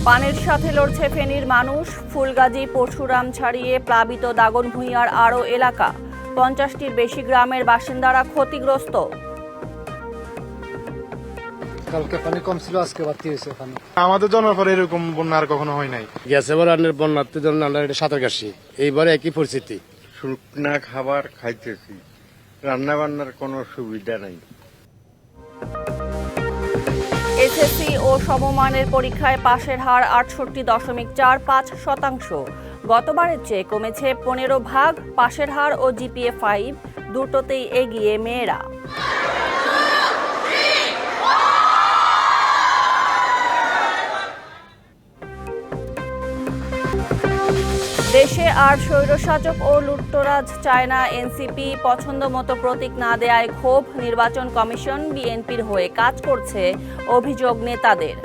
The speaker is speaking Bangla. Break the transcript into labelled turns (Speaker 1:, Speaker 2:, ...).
Speaker 1: পানির সাথে লড়ছে ফেনীর মানুষ। ফুলগাজী পরশুরাম ছাড়িয়ে প্লাবিত দাগনভূঞার আরও এলাকা। 50টির বেশি গ্রামের বাসিন্দারা ক্ষতিগ্রস্ত।
Speaker 2: কালকে পানি কম ছিল, আজকে বাড়তি হয়েছে পানি।
Speaker 3: আমাদের জন্মের পরে এরকম বন্যা আর কখনো হয় নাই।
Speaker 4: গ্যাসে বলার বন্যার্থে জন্য আমরা সাঁতার কাটছি, এইবারে একই পরিস্থিতি।
Speaker 5: শুকনা খাবার খাইতেছি, রান্না বান্নার কোনো সুবিধা নাই।
Speaker 1: এসএসসি ও সমমানের পরীক্ষায় পাশের হার 68.45%। গতবারের চেয়ে কমেছে 15 ভাগ। পাশের হার ও জিপিএ 5 দুটোতেই এগিয়ে মেয়েরা। দেশে আর স্বৈরশাসক ও লুটতরাজ চায় না এনসিপি। পছন্দ মতো প্রতীক না দেয়ায় ক্ষোভ। নির্বাচন কমিশন বিএনপির হয়ে কাজ করছে, অভিযোগ নেতাদের।